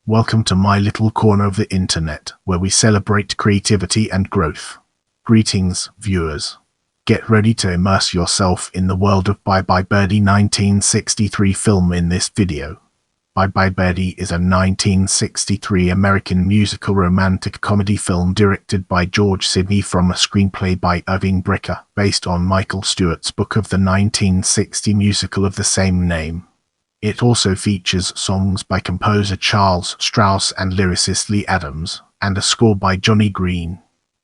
Welcome to my little corner of the internet, where we celebrate creativity and growth. Greetings, viewers. Get ready to immerse yourself in the world of Bye Birdie 1963 film in this video. Bye Birdie is a 1963 American musical romantic comedy film directed by George Sidney from a screenplay by Irving Brecher, based on Michael Stewart's book of the 1960 musical of the same name. It also features songs by composer Charles Strouse and lyricist Lee Adams, and a score by Johnny Green.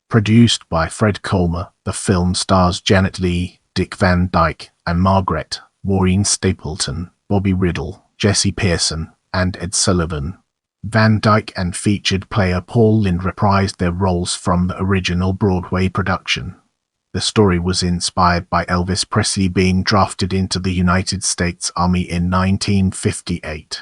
Produced by Fred Kohlmar, the film stars Janet Leigh, Dick Van Dyke, Ann-Margret, Maureen Stapleton, Bobby Rydell, Jesse Pearson, and Ed Sullivan. Van Dyke and featured player Paul Lynde reprised their roles from the original Broadway production. The story was inspired by Elvis Presley being drafted into the United States Army in 1958.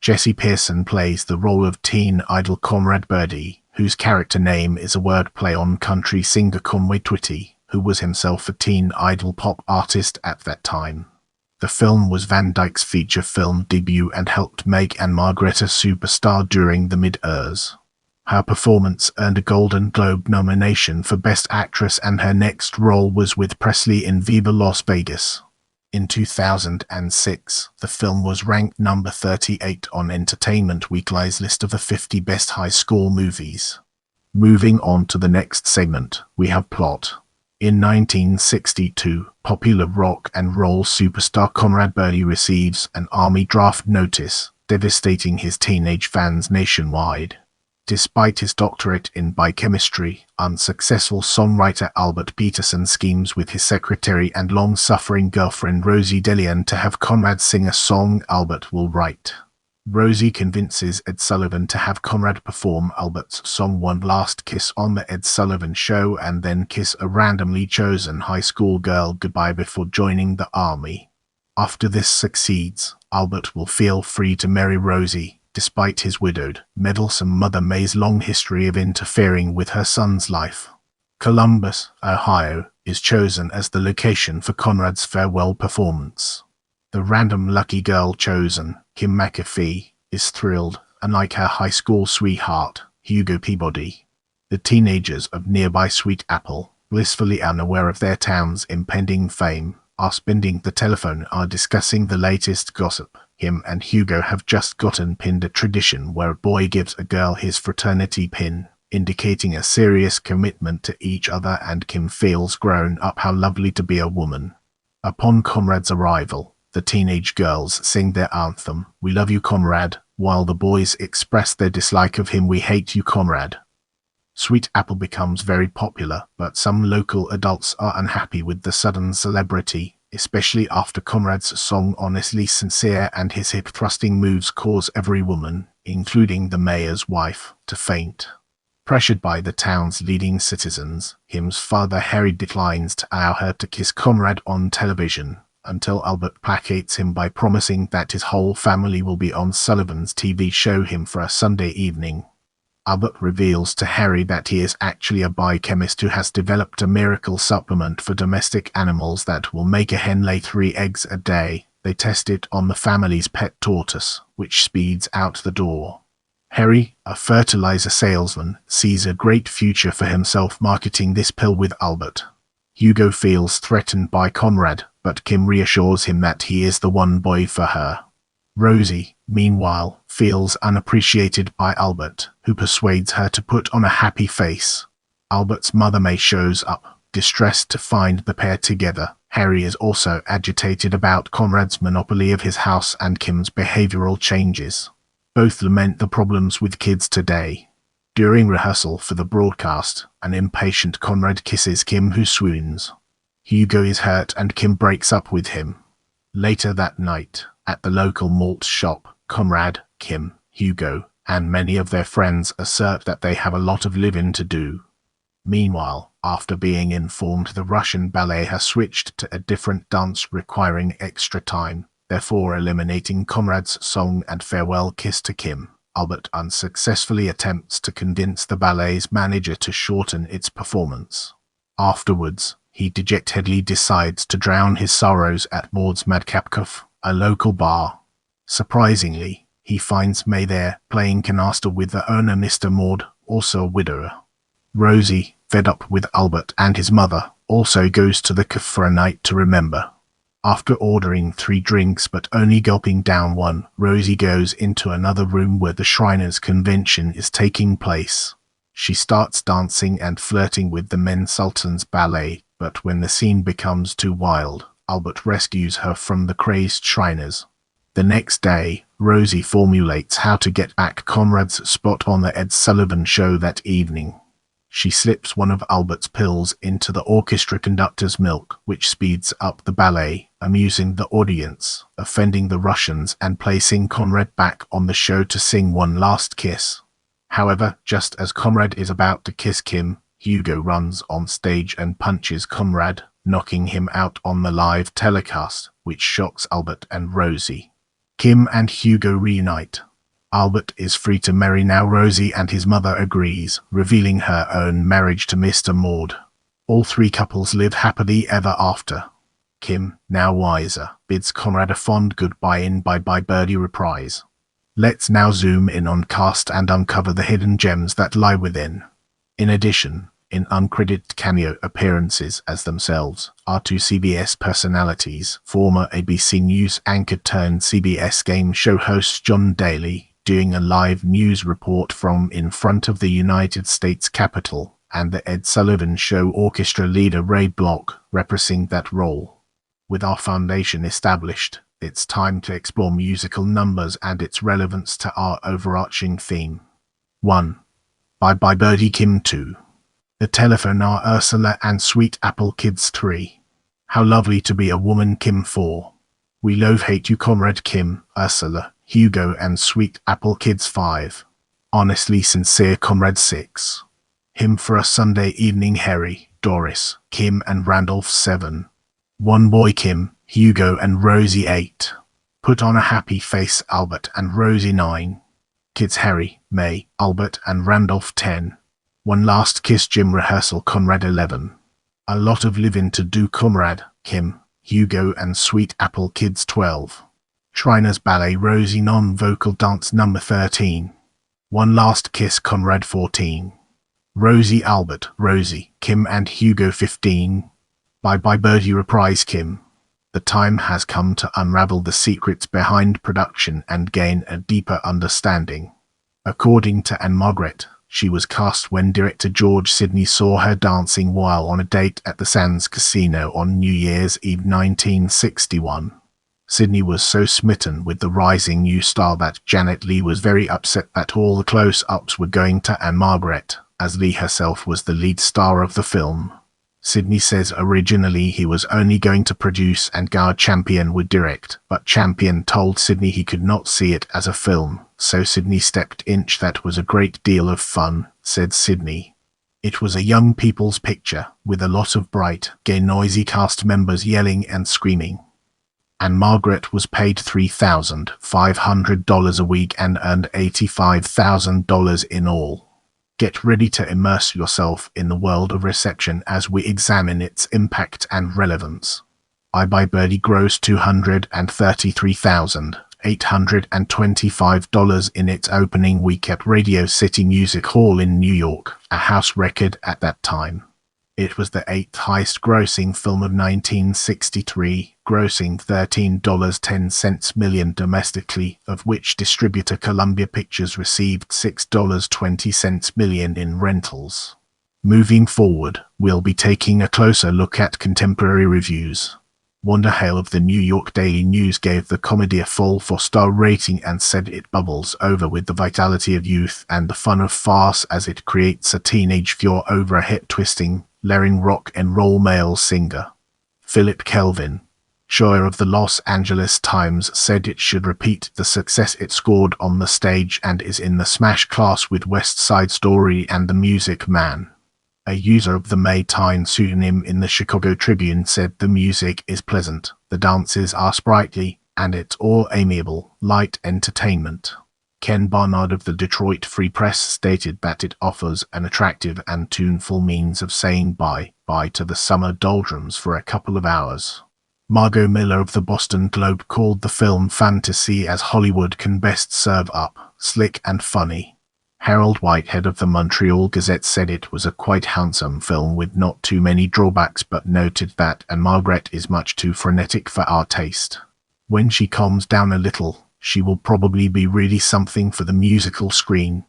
Jesse Pearson plays the role of teen idol Conrad Birdie, whose character name is a wordplay on country singer Conway Twitty, who was himself a teen idol pop artist at that time. The film was Van Dyke's feature film debut and helped make Ann-Margret a superstar during the mid-years. Her performance earned a Golden Globe nomination for Best Actress, and her next role was with Presley in Viva Las Vegas. In 2006, the film was ranked number 38 on Entertainment Weekly's list of the 50 best high school movies. Moving on to the next segment, we have plot. In 1962, popular rock and roll superstar Conrad Birdie receives an Army draft notice, devastating his teenage fans nationwide. Despite his doctorate in biochemistry, unsuccessful songwriter Albert Peterson schemes with his secretary and long-suffering girlfriend Rosie DeLeon to have Conrad sing a song Albert will write. Rosie convinces Ed Sullivan to have Conrad perform Albert's song One Last Kiss on the Ed Sullivan Show, and then kiss a randomly chosen high school girl goodbye before joining the Army. After this succeeds, Albert will feel free to marry Rosie, despite his widowed, meddlesome mother May's long history of interfering with her son's life. Columbus, Ohio, is chosen as the location for Conrad's farewell performance. The random lucky girl chosen, Kim McAfee, is thrilled, unlike her high school sweetheart, Hugo Peabody. The teenagers of nearby Sweet Apple, blissfully unaware of their town's impending fame, are spending the telephone are discussing the latest gossip. Kim and Hugo have just gotten pinned, a tradition where a boy gives a girl his fraternity pin, indicating a serious commitment to each other, and Kim feels grown up. How lovely to be a woman. Upon Conrad's arrival, the teenage girls sing their anthem, We Love You Conrad, while the boys express their dislike of him, We Hate You Conrad. Sweet Apple becomes very popular, but some local adults are unhappy with the sudden celebrity, especially after Conrad's song Honestly Sincere and his hip-thrusting moves cause every woman, including the mayor's wife, to faint. Pressured by the town's leading citizens, Kim's father Harry declines to allow her to kiss Conrad on television, until Albert placates him by promising that his whole family will be on Sullivan's TV show him for a Sunday evening. Albert reveals to Harry that he is actually a biochemist who has developed a miracle supplement for domestic animals that will make a hen lay 3 eggs a day. They test it on the family's pet tortoise, which speeds out the door. Harry, a fertilizer salesman, sees a great future for himself marketing this pill with Albert. Hugo feels threatened by Conrad, but Kim reassures him that he is the one boy for her. Rosie, meanwhile, feels unappreciated by Albert, who persuades her to put on a happy face. Albert's mother May shows up, distressed to find the pair together. Harry is also agitated about Conrad's monopoly of his house and Kim's behavioral changes. Both lament the problems with kids today. During rehearsal for the broadcast, an impatient Conrad kisses Kim, who swoons. Hugo is hurt and Kim breaks up with him. Later that night, at the local malt shop, Conrad, Kim, Hugo, and many of their friends assert that they have a lot of living to do. Meanwhile, after being informed the Russian ballet has switched to a different dance requiring extra time, therefore eliminating Conrad's song and farewell kiss to Kim, Albert unsuccessfully attempts to convince the ballet's manager to shorten its performance. Afterwards, he dejectedly decides to drown his sorrows at Maud's Madcap Cafe, a local bar. Surprisingly, He finds May there, playing canasta with the owner Mr. Maud, also a widower. Rosie, fed up with Albert and his mother, also goes to the cafe for a night to remember. After ordering 3 drinks but only gulping down one, Rosie goes into another room where the Shriners' convention is taking place. She starts dancing and flirting with the Men Sultan's ballet, but when the scene becomes too wild, Albert rescues her from the crazed Shriners. The next day, Rosie formulates how to get back Conrad's spot on the Ed Sullivan show that evening. She slips one of Albert's pills into the orchestra conductor's milk, which speeds up the ballet, amusing the audience, offending the Russians, and placing Conrad back on the show to sing one last kiss. However, just as Conrad is about to kiss Kim, Hugo runs on stage and punches Conrad, knocking him out on the live telecast, which shocks Albert and Rosie. Kim and Hugo reunite. Albert is free to marry now. Rosie and his mother agrees, revealing her own marriage to Mr. Maud. All 3 couples live happily ever after. Kim, now wiser, bids Conrad a fond goodbye in Bye Birdie reprise. Let's now zoom in on cast and uncover the hidden gems that lie within. In addition, in uncredited cameo appearances as themselves, are 2 CBS personalities, former ABC News anchor turned CBS game show host John Daly, doing a live news report from in front of the United States Capitol, and the Ed Sullivan Show orchestra leader Ray Bloch, reprising that role. With our foundation established, it's time to explore musical numbers and its relevance to our overarching theme. 1. Bye Birdie Kim 2. The Telephone Are Ursula and Sweet Apple Kids 3. How Lovely to Be a Woman Kim 4. We Love Hate You Conrad Kim, Ursula, Hugo and Sweet Apple Kids 5. Honestly Sincere Conrad 6. Him for a Sunday Evening Harry, Doris, Kim and Randolph 7. One Boy Kim, Hugo and Rosie 8. Put on a Happy Face Albert and Rosie 9. Kids Harry, May, Albert and Randolph 10. One Last Kiss Gym Rehearsal Conrad 11. A Lot of Living to Do Conrad, Kim, Hugo and Sweet Apple Kids 12. Shriners Ballet Rosie Non-Vocal Dance No. 13. One Last Kiss Conrad 14. Rosie Albert, Rosie, Kim and Hugo 15. Bye Birdie reprise Kim. The time has come to unravel the secrets behind production and gain a deeper understanding. According to Ann-Margret, she was cast when director George Sidney saw her dancing while on a date at the Sands Casino on New Year's Eve 1961. Sidney was so smitten with the rising new star that Janet Leigh was very upset that all the close-ups were going to Ann-Margret, as Leigh herself was the lead star of the film. Sidney says originally he was only going to produce and Gar Champion would direct, but Champion told Sidney he could not see it as a film, so Sidney stepped in. That was a great deal of fun, said Sidney. It was a young people's picture, with a lot of bright, gay noisy cast members yelling and screaming. Ann-Margret was paid $3,500 a week and earned $85,000 in all. Get ready to immerse yourself in the world of reception as we examine its impact and relevance. Bye Birdie grossed $233,825 in its opening week at Radio City Music Hall in New York, a house record at that time. It was the 8th highest-grossing film of 1963, grossing $13.10 million domestically, of which distributor Columbia Pictures received $6.20 million in rentals. Moving forward, we'll be taking a closer look at contemporary reviews. Wanda Hale of the New York Daily News gave the comedy a full 4-star rating and said it bubbles over with the vitality of youth and the fun of farce as it creates a teenage furor over a hit-twisting, leering rock and roll male singer. Philip Kelvin, Scheuer of the Los Angeles Times, said it should repeat the success it scored on the stage and is in the smash class with West Side Story and The Music Man. A user of the May Tyne pseudonym in the Chicago Tribune said the music is pleasant, the dances are sprightly, and it's all amiable, light entertainment. Ken Barnard of the Detroit Free Press stated that it offers an attractive and tuneful means of saying bye to the summer doldrums for a couple of hours. Margot Miller of the Boston Globe called the film fantasy as Hollywood can best serve up, slick and funny. Harold Whitehead of the Montreal Gazette said it was a quite handsome film with not too many drawbacks, but noted that Ann-Margret is much too frenetic for our taste. When she calms down a little, she will probably be really something for the musical screen.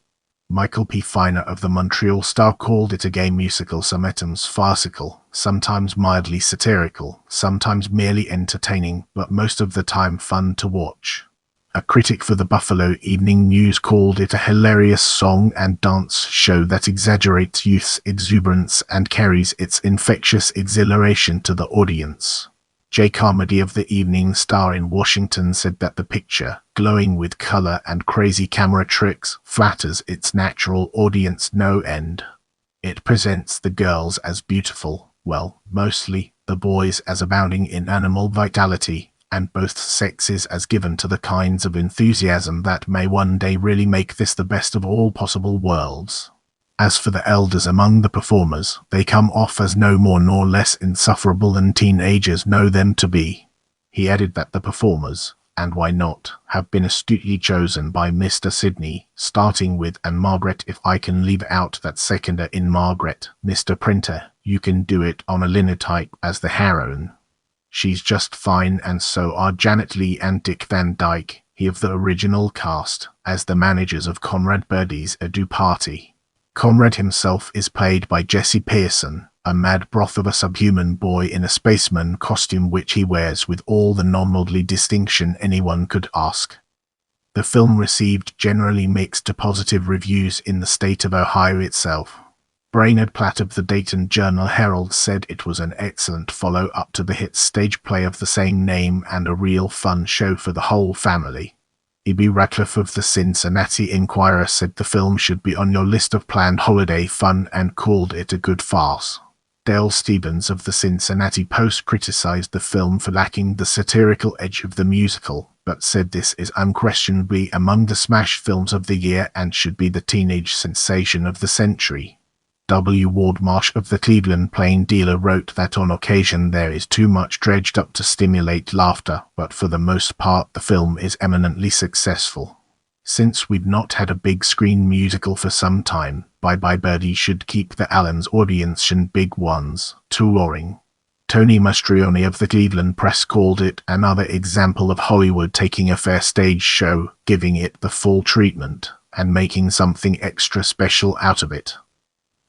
Michael P. Feiner of the Montreal Star called it a gay musical, sometimes farcical, sometimes mildly satirical, sometimes merely entertaining, but most of the time fun to watch. A critic for the Buffalo Evening News called it a hilarious song and dance show that exaggerates youth's exuberance and carries its infectious exhilaration to the audience. Jay Carmody of the Evening Star in Washington said that the picture, glowing with color and crazy camera tricks, flatters its natural audience no end. It presents the girls as beautiful, well, mostly, the boys as abounding in animal vitality, and both sexes as given to the kinds of enthusiasm that may one day really make this the best of all possible worlds. As for the elders among the performers, they come off as no more nor less insufferable than teenagers know them to be. He added that the performers, and why not, have been astutely chosen by Mr. Sidney, starting with Ann-Margret. If I can leave out that seconder in Margaret, Mr. Printer, you can do it on a linotype as the heroine. She's just fine, and so are Janet Leigh and Dick Van Dyke, he of the original cast, as the managers of Conrad Birdie's ado party. Conrad himself is played by Jesse Pearson, a mad broth of a subhuman boy in a spaceman costume which he wears with all the non-worldly distinction anyone could ask. The film received generally mixed to positive reviews in the state of Ohio itself. Brainerd Platt of the Dayton Journal-Herald said it was an excellent follow-up to the hit stage play of the same name and a real fun show for the whole family. E.B. Ratcliffe of the Cincinnati Enquirer said the film should be on your list of planned holiday fun and called it a good farce. Dale Stevens of the Cincinnati Post criticized the film for lacking the satirical edge of the musical, but said this is unquestionably among the smash films of the year and should be the teenage sensation of the century. W. Ward Marsh of the Cleveland Plain Dealer wrote that on occasion there is too much dredged up to stimulate laughter, but for the most part the film is eminently successful. Since we've not had a big screen musical for some time, Bye Birdie should keep the Allens audience and big ones touring. Tony Mastrioni of the Cleveland Press called it another example of Hollywood taking a fair stage show, giving it the full treatment, and making something extra special out of it.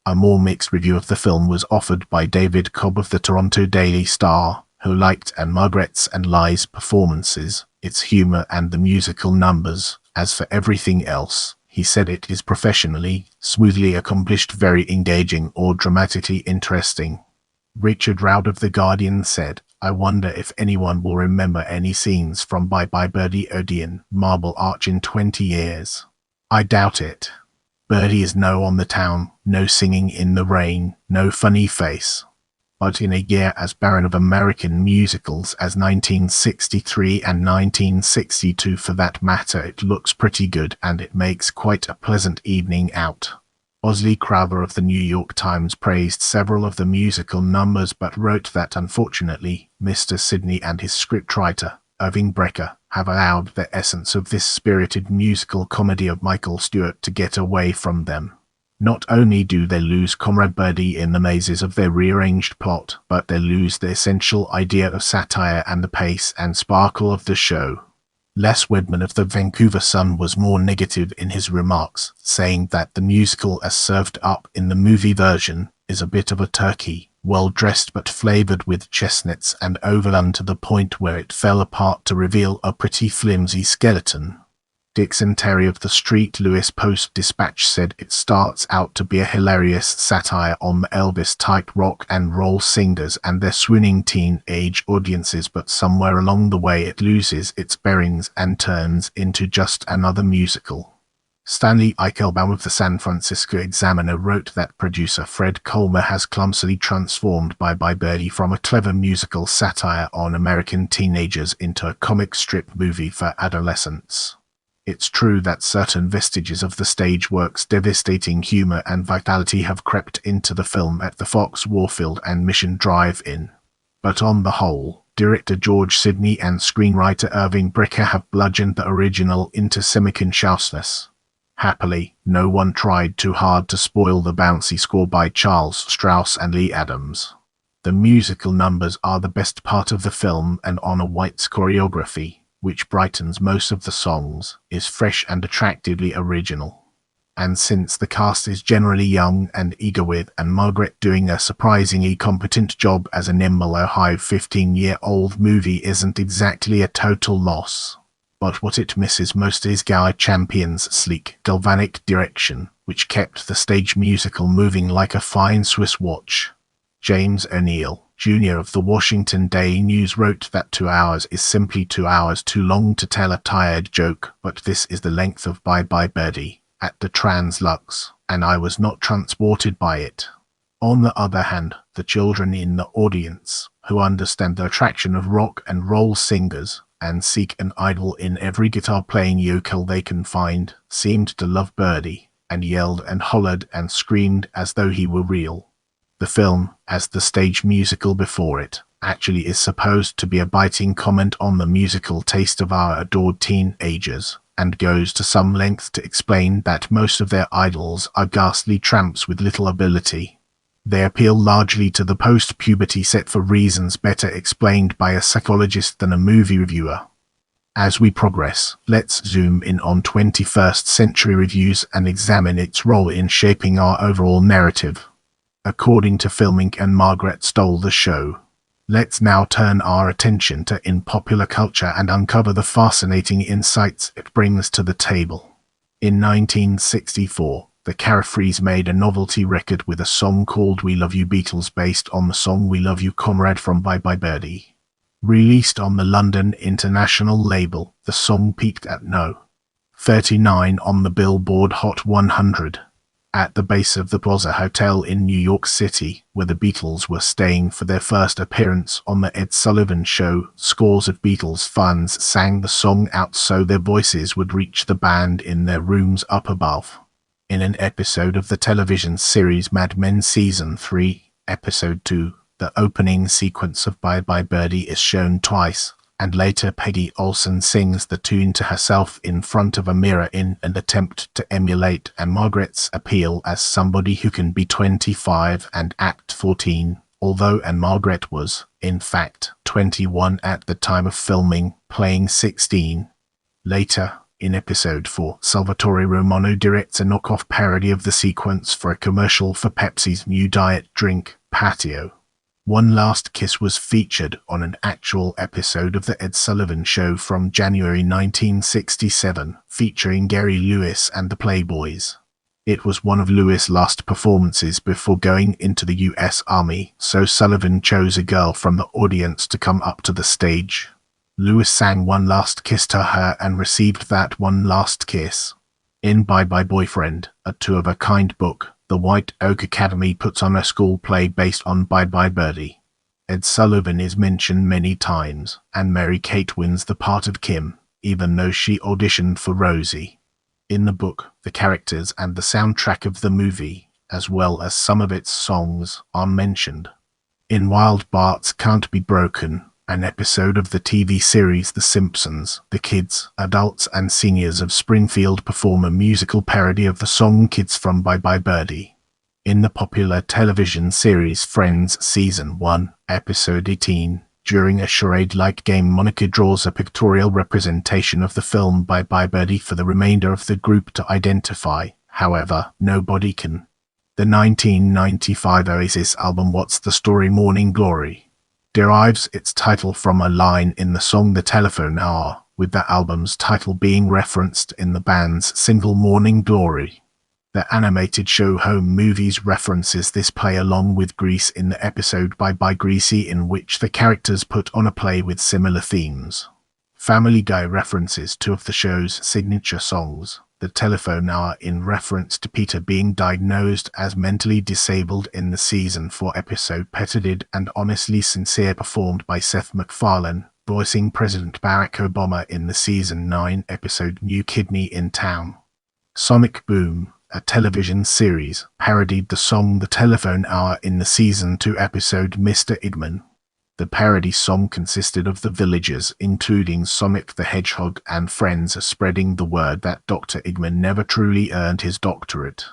A more mixed review of the film was offered by David Cobb of the Toronto Daily Star, who liked Ann-Margret's and Leigh's performances, its humor and the musical numbers. As for everything else, he said it is professionally, smoothly accomplished, very engaging or dramatically interesting. Richard Roud of The Guardian said, I wonder if anyone will remember any scenes from Bye Birdie Odeon, Marble Arch in 20 years. I doubt it. Birdie is no on the town, no singing in the rain, no funny face. But in a year as barren of American musicals as 1963 and 1962 for that matter, it looks pretty good and it makes quite a pleasant evening out. Bosley Crowther of the New York Times praised several of the musical numbers but wrote that unfortunately, Mr. Sidney and his scriptwriter, Irving Brecher, have allowed the essence of this spirited musical comedy of Michael Stewart to get away from them. Not only do they lose Conrad Birdie in the mazes of their rearranged plot, but they lose the essential idea of satire and the pace and sparkle of the show. Les Wedman of the Vancouver Sun was more negative in his remarks, saying that the musical as served up in the movie version is a bit of a turkey, well dressed but flavored with chestnuts and overdone to the point where it fell apart to reveal a pretty flimsy skeleton. Dixon Terry of the Street Louis Post-Dispatch said it starts out to be a hilarious satire on the Elvis-type rock and roll singers and their swooning teen-age audiences, but somewhere along the way it loses its bearings and turns into just another musical. Stanley Eichelbaum of the San Francisco Examiner wrote that producer Fred Kohlmar has clumsily transformed Bye Birdie from a clever musical satire on American teenagers into a comic strip movie for adolescents. It's true that certain vestiges of the stage work's devastating humor and vitality have crept into the film at the Fox Warfield and Mission Drive-In. But on the whole, Director George Sidney and screenwriter Irving Brecher have bludgeoned the original into semi-consciousness. Happily, no one tried too hard to spoil the bouncy score by Charles Strouse and Lee Adams. The musical numbers are the best part of the film, and Honor White's choreography, which brightens most of the songs, is fresh and attractively original. And since the cast is generally young and eager, with Ann-Margret doing a surprisingly competent job as a nimble Ohio 15-year-old, movie isn't exactly a total loss. But what it misses most is Guy Champion's sleek, galvanic direction, which kept the stage musical moving like a fine Swiss watch. James O'Neill, Jr. of the Washington Daily News wrote that 2 hours is simply 2 hours too long to tell a tired joke, but this is the length of Bye Bye Birdie at the Translux, and I was not transported by it. On the other hand, the children in the audience, who understand the attraction of rock and roll singers, and seek an idol in every guitar-playing yokel they can find, seemed to love Birdie, and yelled and hollered and screamed as though he were real. The film, as the stage musical before it, actually is supposed to be a biting comment on the musical taste of our adored teenagers, and goes to some length to explain that most of their idols are ghastly tramps with little ability. They appeal largely to the post-puberty set for reasons better explained by a psychologist than a movie reviewer. As we progress, let's zoom in on 21st century reviews and examine its role in shaping our overall narrative. According to Filming, Ann-Margret stole the show. Let's now turn our attention to in popular culture and uncover the fascinating insights it brings to the table. In 1964, the Carefrees made a novelty record with a song called We Love You Beatles, based on the song We Love You Comrade from Bye Bye Birdie. Released on the London International label, the song peaked at No. 39 on the Billboard Hot 100. At the base of the Plaza Hotel in New York City, where the Beatles were staying for their first appearance on the Ed Sullivan Show, scores of Beatles fans sang the song out so their voices would reach the band in their rooms up above. In an episode of the television series Mad Men Season 3, Episode 2, the opening sequence of Bye Bye Birdie is shown twice, and later Peggy Olson sings the tune to herself in front of a mirror in an attempt to emulate Ann-Margret's appeal as somebody who can be 25 and act 14, although Ann-Margret was, in fact, 21 at the time of filming, playing 16. Later, in Episode 4, Salvatore Romano directs a knockoff parody of the sequence for a commercial for Pepsi's new diet drink, Patio. One Last Kiss was featured on an actual episode of The Ed Sullivan Show from January 1967, featuring Gary Lewis and the Playboys. It was one of Lewis' last performances before going into the U.S. Army, so Sullivan chose a girl from the audience to come up to the stage. Lewis sang One Last Kiss to her and received that one last kiss. In Bye Bye Boyfriend, a two-of-a-kind book, the White Oak Academy puts on a school play based on Bye Bye Birdie. Ed Sullivan is mentioned many times, and Mary-Kate wins the part of Kim, even though she auditioned for Rosie. In the book, the characters and the soundtrack of the movie, as well as some of its songs, are mentioned. In Wild Bart's Can't Be Broken, an episode of the TV series The Simpsons, the kids, adults and seniors of Springfield perform a musical parody of the song Kids from Bye Bye Birdie. In the popular television series Friends Season 1, Episode 18, during a charade-like game, Monica draws a pictorial representation of the film Bye Bye Birdie for the remainder of the group to identify. However, nobody can. The 1995 Oasis album What's the Story Morning Glory derives its title from a line in the song The Telephone Hour, with the album's title being referenced in the band's single Morning Glory. The animated show Home Movies references this play along with Grease in the episode Bye Bye Greasy, in which the characters put on a play with similar themes. Family Guy references two of the show's signature songs, The Telephone Hour in reference to Peter being diagnosed as mentally disabled in the season 4 episode Petted, and Honestly Sincere performed by Seth MacFarlane, voicing President Barack Obama in the season 9 episode New Kidney in Town. Sonic Boom, a television series, parodied the song The Telephone Hour in the season 2 episode Mr. Eggman. The parody song consisted of the villagers, including Sonic the Hedgehog and friends, spreading the word that Dr. Eggman never truly earned his doctorate.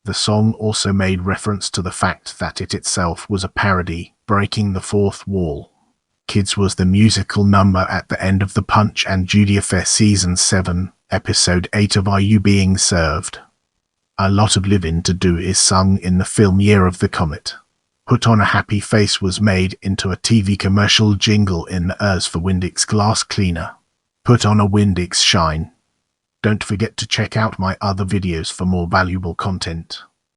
The song also made reference to the fact that it itself was a parody, breaking the fourth wall. Kids was the musical number at the end of the Punch and Judy Affair Season 7, Episode 8 of Are You Being Served? A Lot of Living to Do is sung in the film Year of the Comet. Put on a Happy Face was made into a TV commercial jingle in the ERS for Windex glass cleaner. Put on a Windex shine. Don't forget to check out my other videos for more valuable content.